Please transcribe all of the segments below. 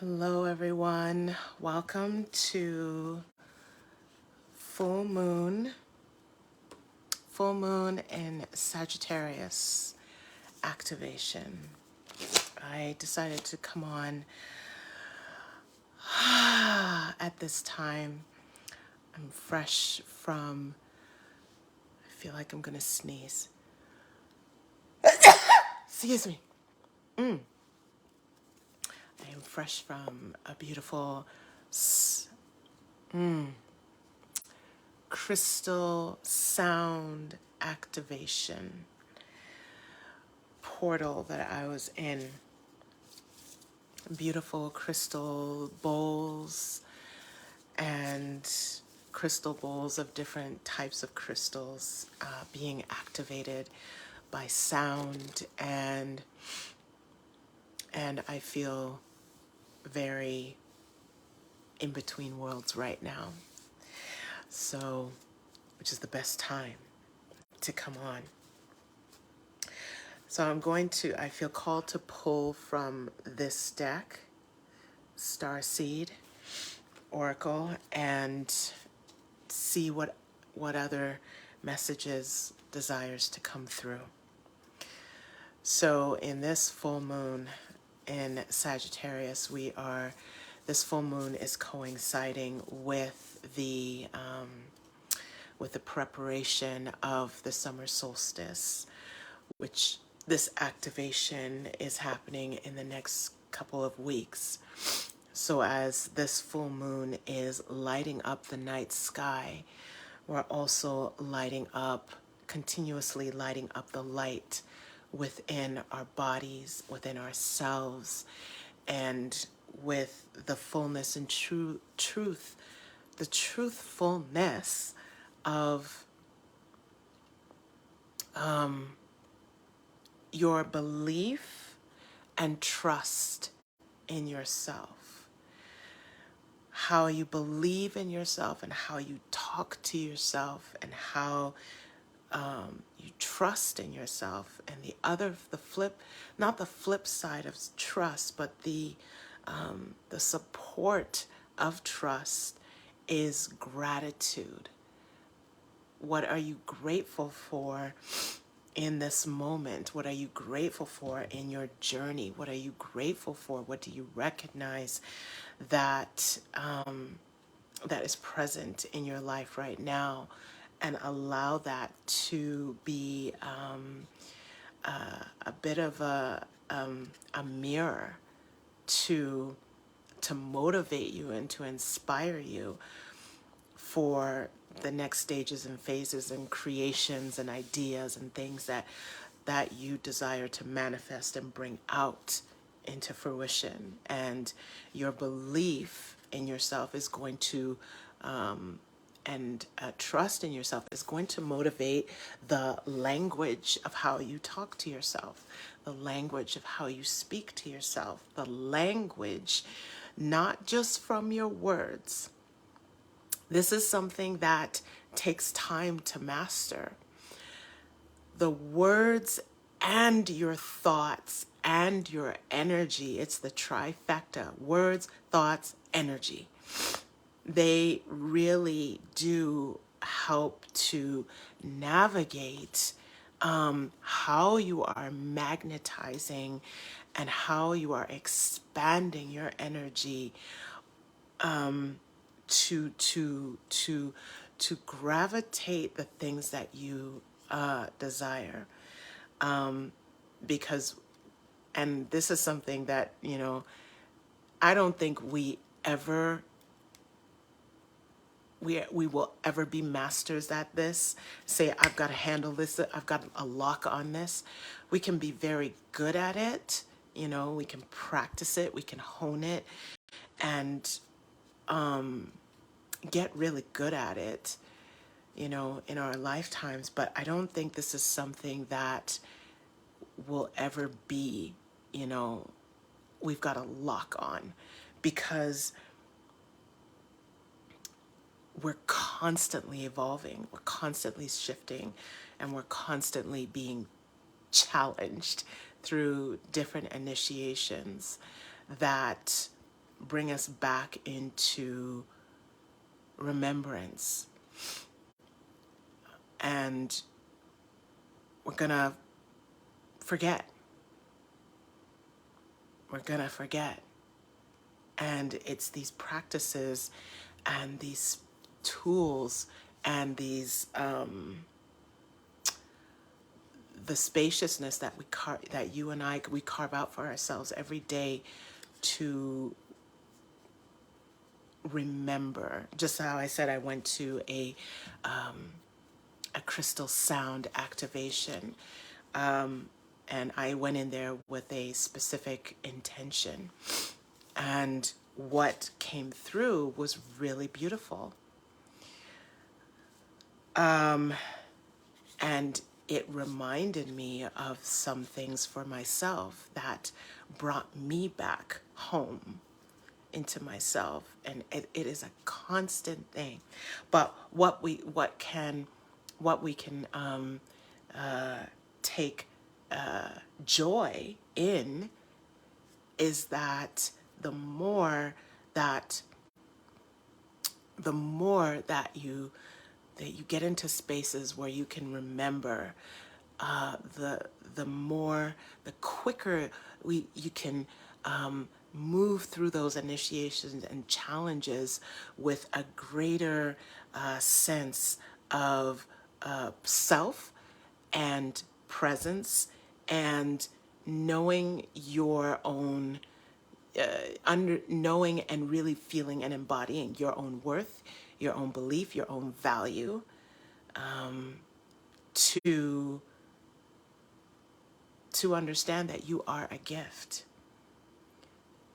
Hello, everyone. Welcome to full moon in Sagittarius activation. I decided to come on at this time. I'm fresh from, I feel like I'm gonna sneeze. Excuse me. I am fresh from a beautiful crystal sound activation portal that I was in. Beautiful crystal bowls and crystal bowls of different types of crystals being activated by sound, and I feel very in between worlds right now. So, which is the best time to come on. So I feel called to pull from this deck, Starseed Oracle, and see what other messages desires to come through. So in this full moon in Sagittarius, this full moon is coinciding with the preparation of the summer solstice, which this activation is happening in the next couple of weeks. So as this full moon is lighting up the night sky, we're also continuously lighting up the light within our bodies, within ourselves, and with the fullness and truth, the truthfulness of your belief and trust in yourself. How you believe in yourself and how you talk to yourself and how you trust in yourself. And not the flip side of trust, but the support of trust is gratitude. What are you grateful for in this moment? What are you grateful for in your journey? What are you grateful for? What do you recognize that that is present in your life right now? And allow that to be a bit of a mirror to motivate you and to inspire you for the next stages and phases and creations and ideas and things that you desire to manifest and bring out into fruition. And your belief in yourself is going to trust in yourself is going to motivate the language of how you talk to yourself, the language of how you speak to yourself, the language not just from your words. This is something that takes time to master. The words and your thoughts and your energy, it's the trifecta: words, thoughts, energy. They really do help to navigate how you are magnetizing and how you are expanding your energy to gravitate the things that you desire. Because, and this is something that, I don't think we will ever be masters at this. Say, I've got to handle this, I've got a lock on this. We can be very good at it. We can practice it, we can hone it, and get really good at it, in our lifetimes. But I don't think this is something that will ever be, we've got a lock on, because we're constantly evolving, we're constantly shifting, and we're constantly being challenged through different initiations that bring us back into remembrance. And we're gonna forget. We're gonna forget. And it's these practices and these tools and these the spaciousness that that you and we carve out for ourselves every day to remember. Just how I said I went to a crystal sound activation, and I went in there with a specific intention, and what came through was really beautiful. And it reminded me of some things for myself that brought me back home into myself. And it is a constant thing. But what we can take joy in is that the more that you get into spaces where you can remember, the quicker you can move through those initiations and challenges with a greater sense of self and presence, and knowing your own, knowing and really feeling and embodying your own worth, your own belief, your own value, to understand that you are a gift.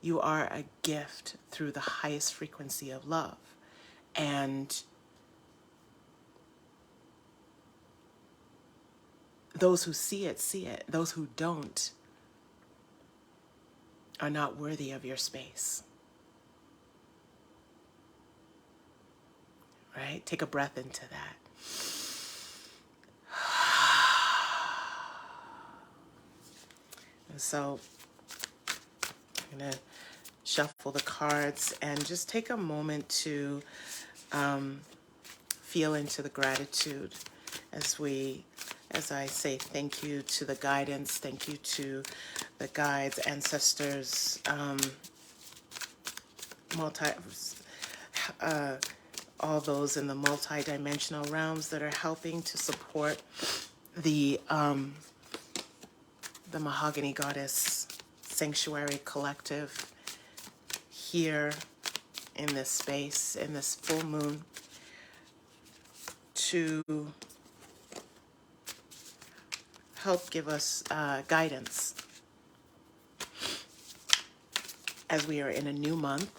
You are a gift through the highest frequency of love. And those who see it, see it. Those who don't are not worthy of your space. Right? Take a breath into that. And so I'm going to shuffle the cards and just take a moment to feel into the gratitude as I say thank you to the guidance, thank you to the guides, ancestors, all those in the multi-dimensional realms that are helping to support the Mahogany Goddess Sanctuary Collective here in this space, in this full moon, to help give us guidance as we are in a new month.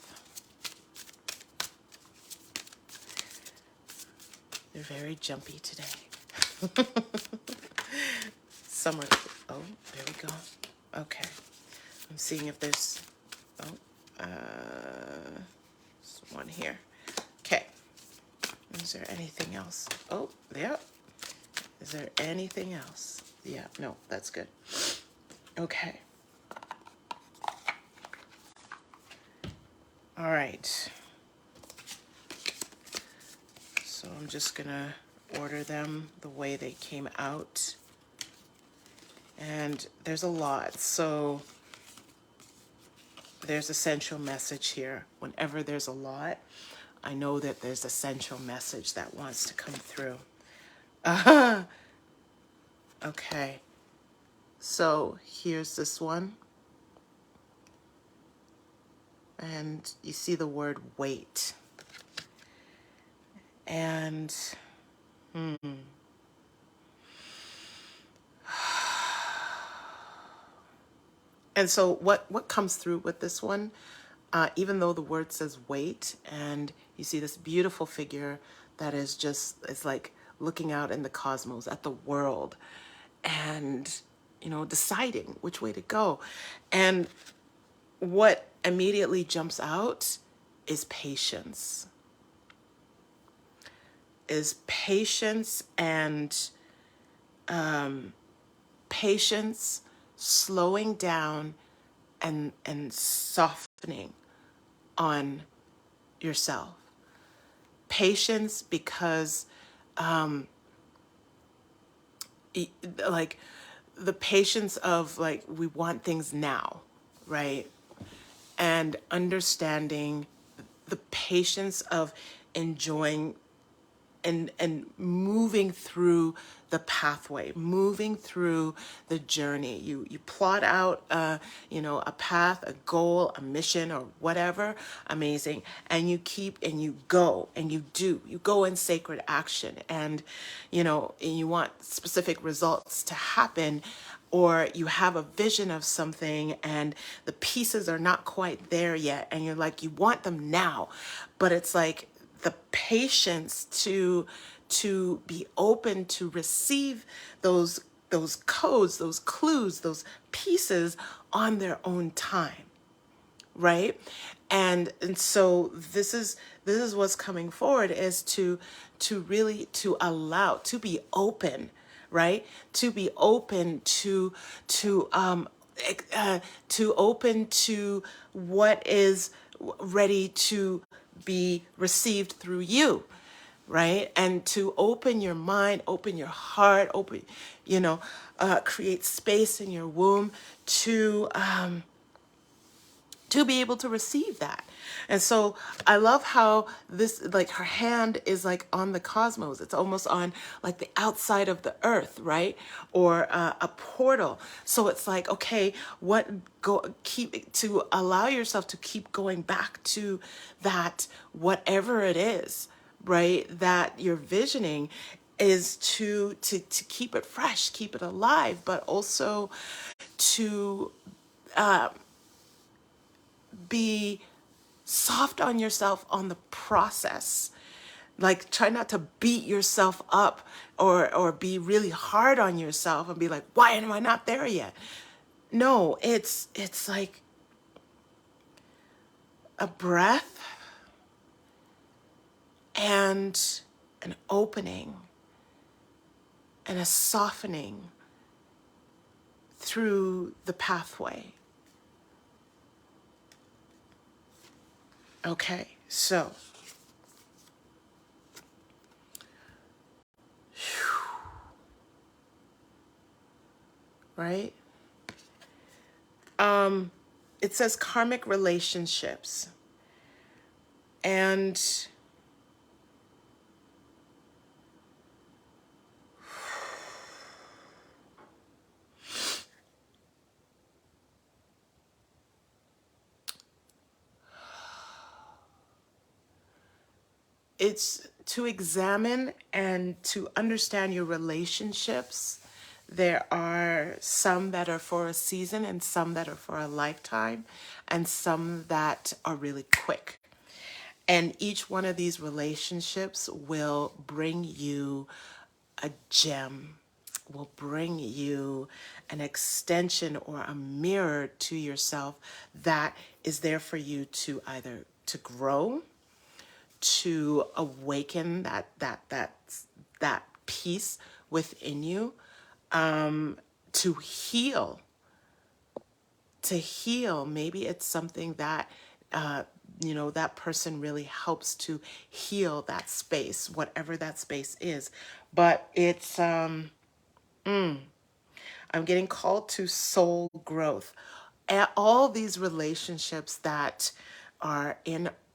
They're very jumpy today. Summer. Oh, there we go. Okay. I'm seeing if there's one here. Okay. Is there anything else? Oh, yeah. Is there anything else? Yeah, no, that's good. Okay. All right. So I'm just gonna order them the way they came out. And there's a lot. So there's a central message here. Whenever there's a lot, I know that there's a central message that wants to come through. Okay. So here's this one. And you see the word wait. And and so what comes through with this one, even though the word says wait, and you see this beautiful figure that is just, it's like looking out in the cosmos at the world and, deciding which way to go. And what immediately jumps out is patience. And patience, slowing down and softening on yourself. Patience because like the patience of like we want things now, right? And understanding the patience of enjoying and moving through the pathway, moving through the journey. You plot out a path, a goal, a mission, or whatever, amazing, and you keep and you go and you go in sacred action, and you want specific results to happen, or you have a vision of something and the pieces are not quite there yet, and you're like, you want them now, but it's like the patience to be open to receive those codes, those clues, those pieces on their own time, right? And so this is what's coming forward, is to really to allow, to be open, right? To be open to open to what is ready to be received through you, right? And to open your mind, open your heart, create space in your womb to be able to receive that. And so I love how this, like, her hand is like on the cosmos. It's almost on like the outside of the earth, right? Or a portal. So it's like, okay, keep to allow yourself to keep going back to that, whatever it is, right? That you're visioning, is to keep it fresh, keep it alive, but also to be soft on yourself on the process. Like, try not to beat yourself up or be really hard on yourself and be like, why am I not there yet? No, it's like a breath and an opening and a softening through the pathway. Okay, so right? It says karmic relationships. And it's to examine and to understand your relationships. There are some that are for a season and some that are for a lifetime and some that are really quick. And each one of these relationships will bring you a gem, will bring you an extension or a mirror to yourself that is there for you to either to grow, to awaken that peace within you, to heal. Maybe it's something that that person really helps to heal that space, whatever that space is. But it's I'm getting called to soul growth. All these relationships that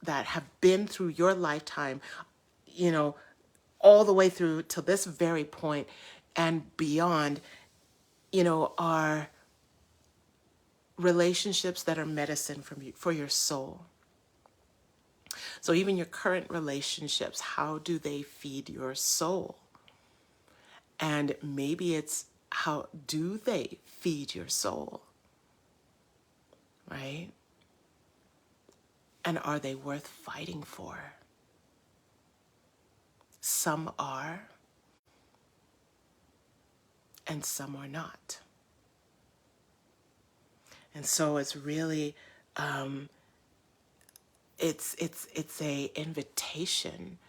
have been through your lifetime, you know, all the way through to this very point and beyond, are relationships that are medicine for your soul. So even your current relationships, how do they feed your soul? And maybe it's, how do they feed your soul? Right? And are they worth fighting for? Some are, and some are not. And so it's really, it's a invitation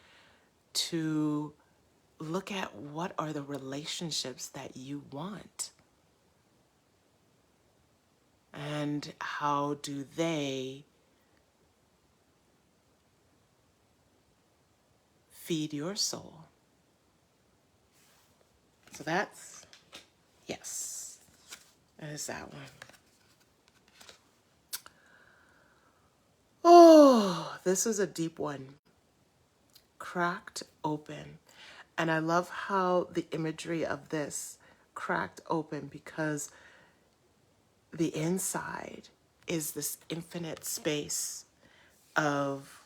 to look at what are the relationships that you want, and how do they feed your soul. So that's, yes, that is that one. Oh, this is a deep one. Cracked open. And I love how the imagery of this cracked open, because the inside is this infinite space of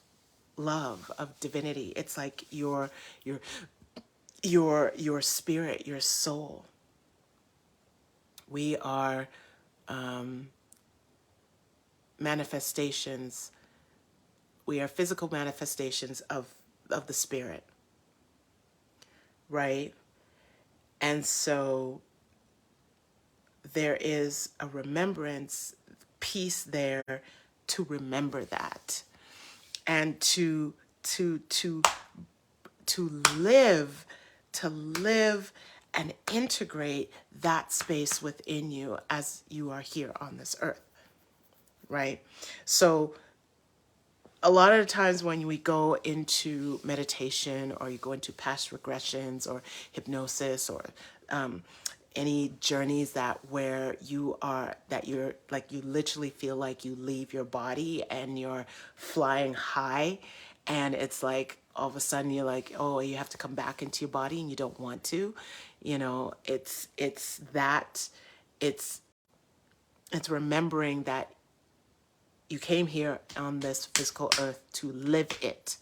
love, of divinity. It's like your spirit, your soul. We are manifestations. We are physical manifestations of the spirit, right? And so there is a remembrance piece there to remember that, and to live, and integrate that space within you as you are here on this earth, right? So a lot of the times when we go into meditation, or you go into past regressions or hypnosis, or any journeys where you're like, you literally feel like you leave your body and you're flying high, and it's like all of a sudden you're like, oh, you have to come back into your body and you don't want to, it's remembering that you came here on this physical earth to live it,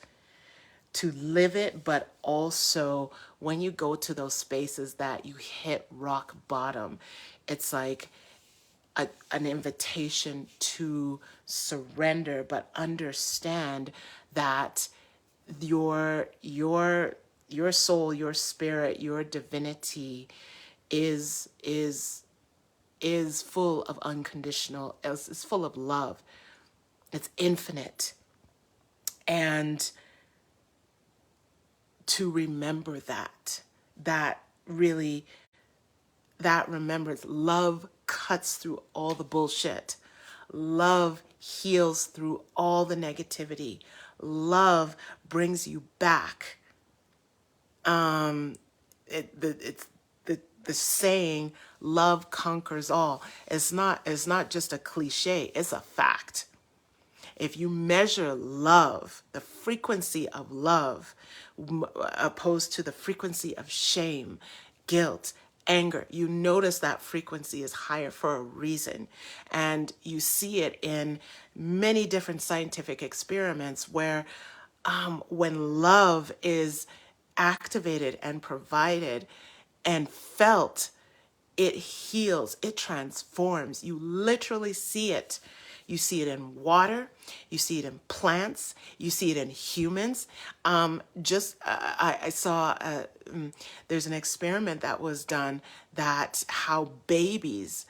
but also when you go to those spaces that you hit rock bottom, it's like an invitation to surrender, but understand that your soul, your spirit, your divinity is full of unconditional, is full of love. It's infinite. And to remember that remembrance, love cuts through all the bullshit. Love heals through all the negativity. Love brings you back. It's the saying, love conquers all. It's not just a cliche, it's a fact. If you measure love, the frequency of love, opposed to the frequency of shame, guilt, anger, you notice that frequency is higher for a reason. And you see it in many different scientific experiments where when love is activated and provided and felt, it heals, it transforms. You literally see it. You see it in water, you see it in plants, you see it in humans. I saw, there's an experiment that was done, that how babies,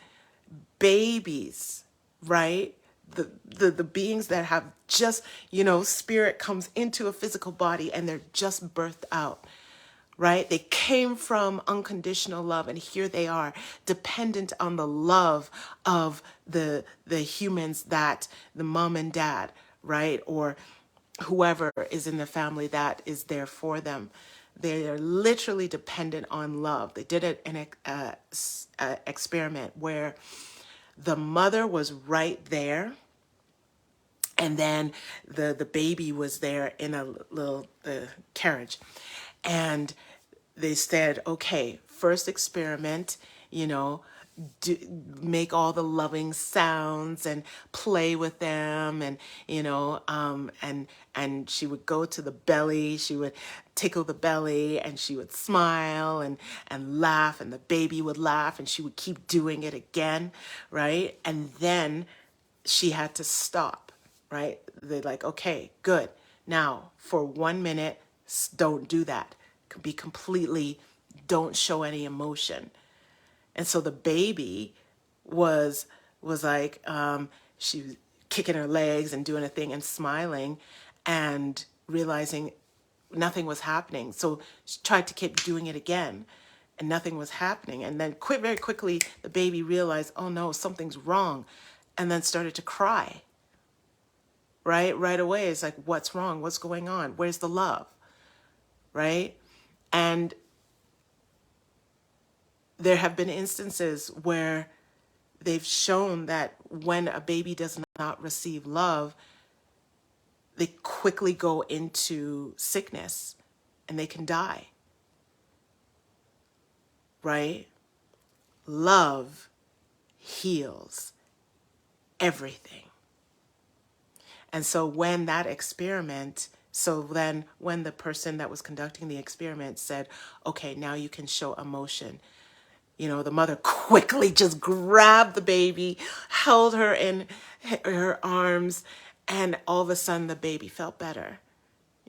right? The beings that have just, spirit comes into a physical body and they're just birthed out, right? They came from unconditional love, and here they are, dependent on the love of the humans, that the mom and dad, right? Or whoever is in the family that is there for them. They are literally dependent on love. They did it in an experiment where the mother was right there, and then the baby was there in a little carriage. And they said, okay, first experiment, make all the loving sounds and play with them, and and she would go to the belly, she would tickle the belly, and she would smile and laugh, and the baby would laugh, and she would keep doing it again, right? And then she had to stop, right? They're like, okay, good. Now for 1 minute, don't do that. Be completely, don't show any emotion. And so the baby was like, she was kicking her legs and doing a thing and smiling and realizing nothing was happening. So she tried to keep doing it again, and nothing was happening. And then very quickly, the baby realized, oh no, something's wrong, and then started to cry. Right away. It's like, what's wrong? What's going on? Where's the love? right? And there have been instances where they've shown that when a baby does not receive love, they quickly go into sickness and they can die, right? Love heals everything. And so when that experiment, so then when the person that was conducting the experiment said, okay, now you can show emotion, you know, the mother quickly just grabbed the baby, held her in her arms, and all of a sudden the baby felt better.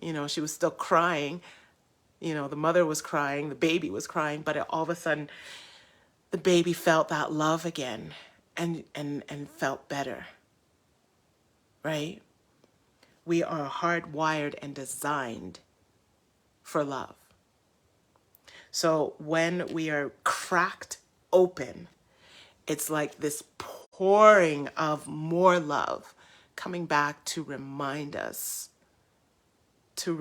You know, she was still crying. You know, the mother was crying, the baby was crying, but all of a sudden the baby felt that love again and felt better, right? We are hardwired and designed for love. So when we are cracked open, it's like this pouring of more love coming back to remind us to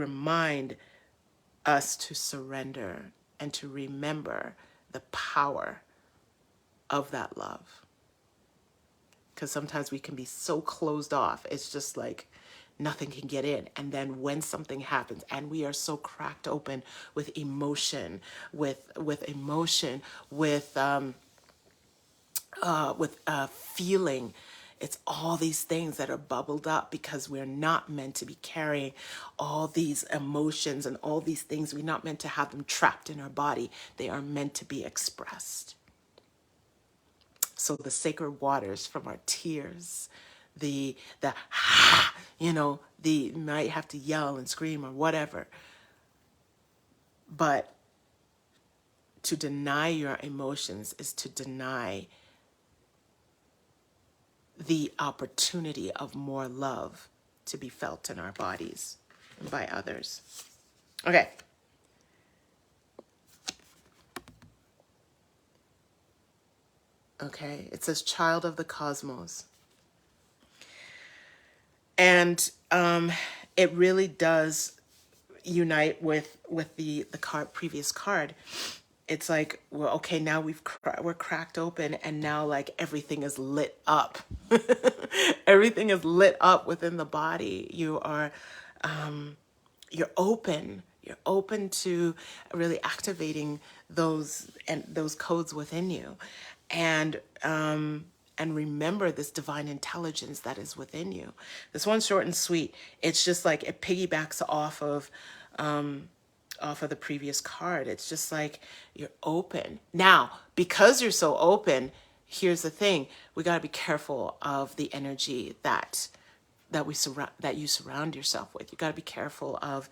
surrender and to remember the power of that love. Because sometimes we can be so closed off. It's just like nothing can get in. And then when something happens and we are so cracked open with emotion, with emotion, with feeling, it's all these things that are bubbled up because we're not meant to be carrying all these emotions and all these things. We're not meant to have them trapped in our body. They are meant to be expressed. So the sacred waters from our tears, the you know, you might have to yell and scream or whatever, but to deny your emotions is to deny the opportunity of more love to be felt in our bodies and by others. Okay. Okay, it says child of the cosmos. And it really does unite with the previous card. It's like, well, okay, now we're cracked open, and now like everything is lit up. Everything is lit up within the body. You're open. You're open to really activating those codes within you, and remember this divine intelligence that is within you. This one's short and sweet. It's just like it piggybacks off of the previous card. It's just like you're open. Now, because you're so open, here's the thing. We got to be careful of the energy that you surround yourself with. You got to be careful of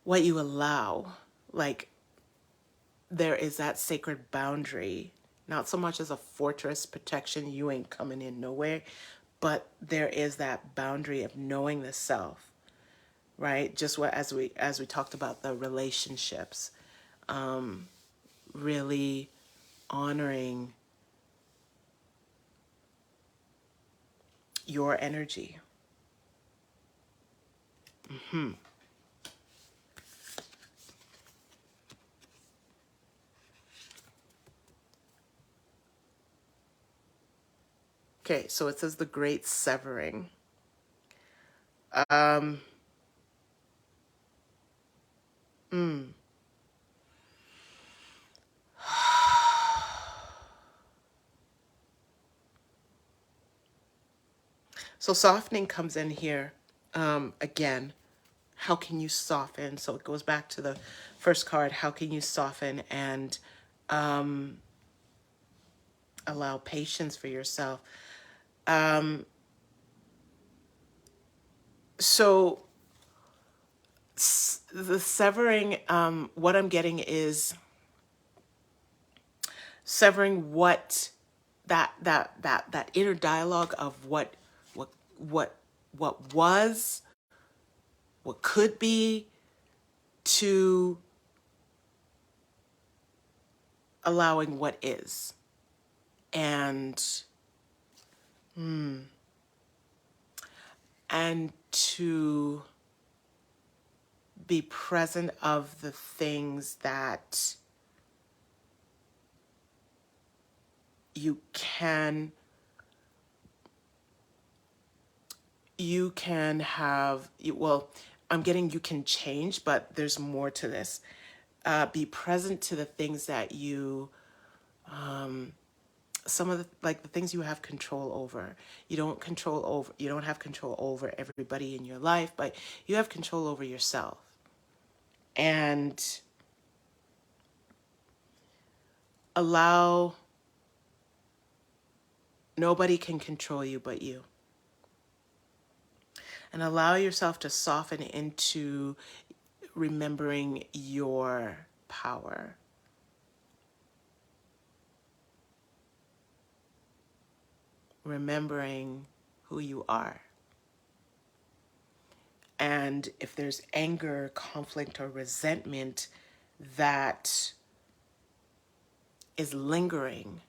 what you allow. Like, there is that sacred boundary, not so much as a fortress protection, you ain't coming in nowhere, but there is that boundary of knowing the self, right? Just as we talked about the relationships, really honoring your energy. Okay, so it says the great severing. So softening comes in here again. How can you soften? So it goes back to the first card. How can you soften and allow patience for yourself? So the severing, what I'm getting is severing what that inner dialogue of what was, what could be, to allowing what is. And And to be present of the things that you can have, well, I'm getting you can change, but there's more to this. Be present to the things that you, some of the, like the things you have control over. You don't have control over everybody in your life, but you have control over yourself. And allow, nobody can control you but you. And allow yourself to soften into remembering your power. Remembering who you are. And if there's anger, conflict, or resentment that is lingering,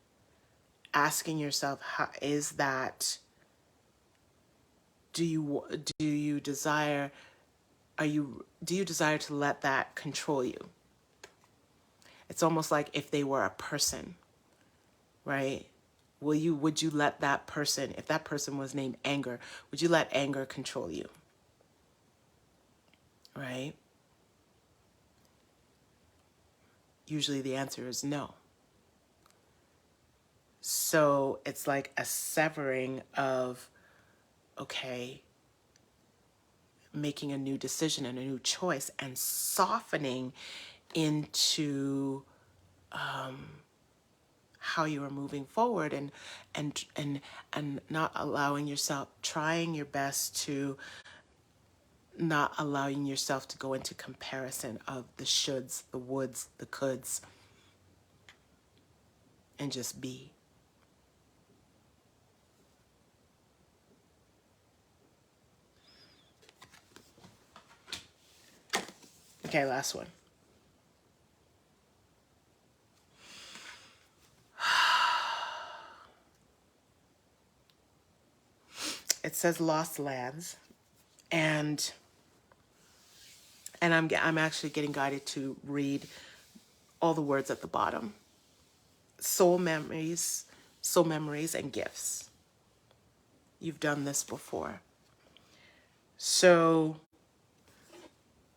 asking yourself, how is that, do you desire to let that control you? It's almost like if they were a person, right? Would you let that person, if that person was named anger, would you let anger control you? Right? Usually the answer is no. So it's like a severing of, okay, making a new decision and a new choice and softening into how you are moving forward, and not allowing yourself, trying your best to not allowing yourself to go into comparison of the shoulds, the woulds, the coulds, and just be. Okay, last one. It says lost lands, and I'm actually getting guided to read all the words at the bottom. Soul memories, and gifts. You've done this before. So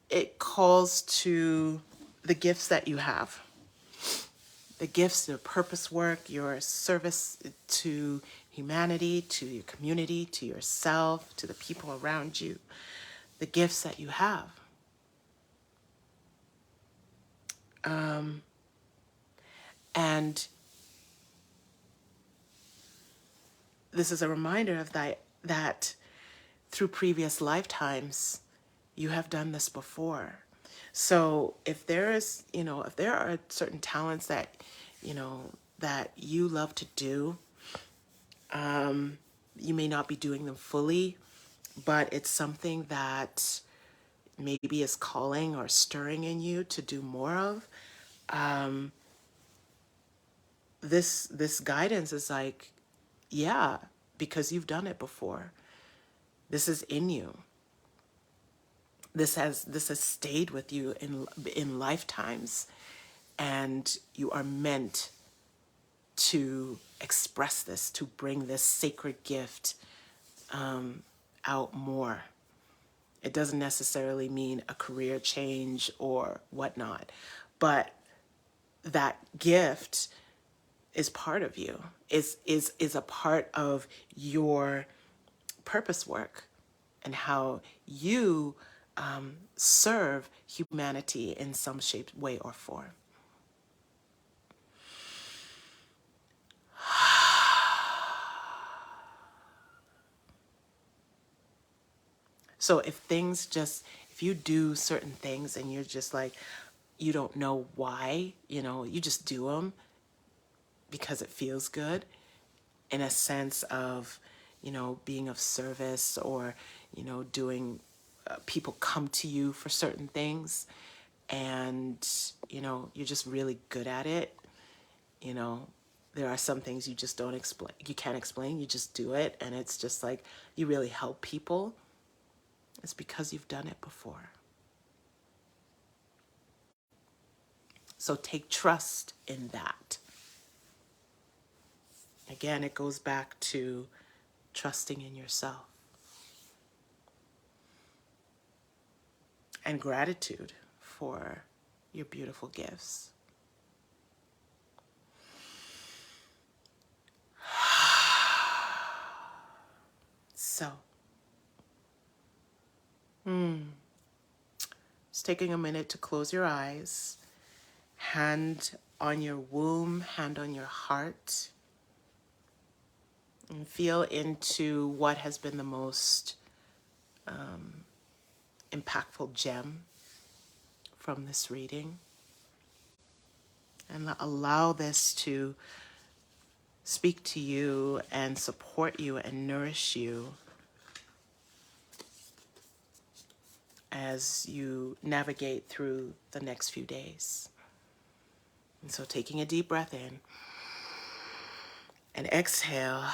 it calls to the gifts that you have. The gifts, your purpose work, your service to humanity, to your community, to yourself, to the people around you. The gifts that you have. And this is a reminder of that through previous lifetimes, you have done this before. So if there are certain talents that, that you love to do, you may not be doing them fully, but it's something that maybe is calling or stirring in you to do more of. This guidance is like, yeah, because you've done it before. This is in you. This has stayed with you in lifetimes, and you are meant to express this, to bring this sacred gift out more. It doesn't necessarily mean a career change or whatnot, but that gift is part of you, is a part of your purpose work and how you serve humanity in some shape, way, or form. So if you do certain things and you're just like, you don't know why, you just do them because it feels good, in a sense of, being of service, or, doing, people come to you for certain things, and, you're just really good at it, There are some things you just don't explain. You can't explain. You just do it. And it's just like you really help people. It's because you've done it before. So take trust in that. Again, it goes back to trusting in yourself and gratitude for your beautiful gifts. So, just taking a minute to close your eyes, hand on your womb, hand on your heart, and feel into what has been the most impactful gem from this reading. And allow this to speak to you and support you and nourish you as you navigate through the next few days. And so taking a deep breath in and exhale,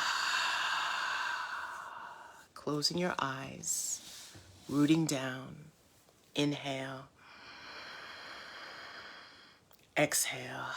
closing your eyes, rooting down, inhale, exhale.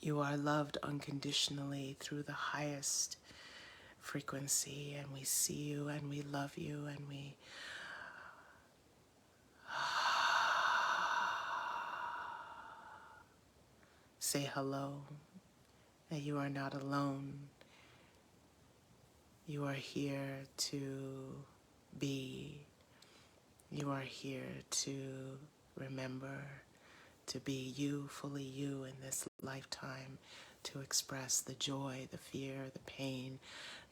You are loved unconditionally through the highest frequency, and we see you and we love you and we say hello, that you are not alone. You are here to be. You are here to remember, to be you, fully you in this lifetime, to express the joy, the fear, the pain,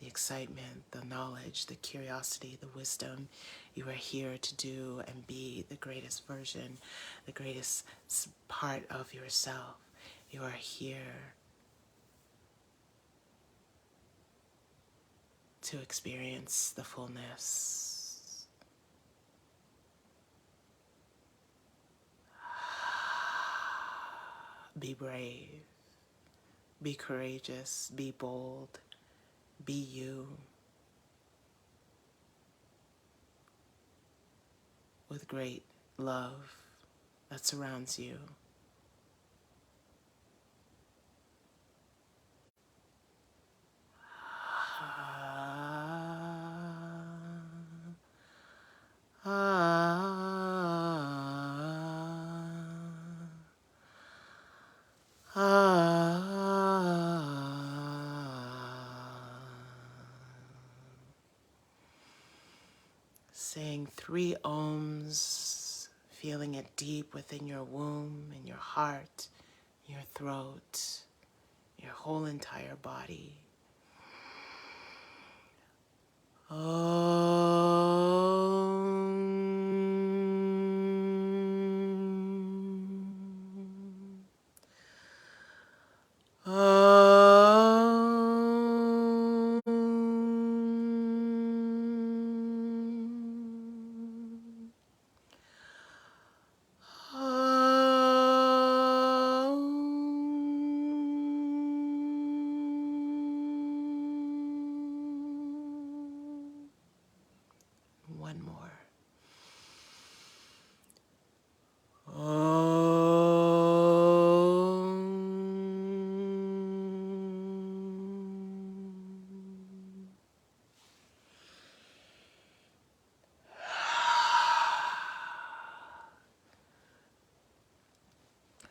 the excitement, the knowledge, the curiosity, the wisdom. You are here to do and be the greatest version, the greatest part of yourself. You are here to experience the fullness. Be brave, be courageous, be bold, be you with great love that surrounds you. Saying 3 ohms, feeling it deep within your womb, in your heart, your throat, your whole entire body.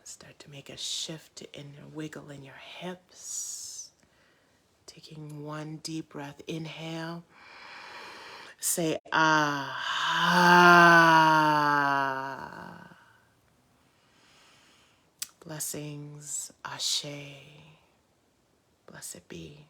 Start to make a shift in a wiggle in your hips. Taking one deep breath. Inhale. Say ah. Ah. Blessings. Ashe. Blessed be.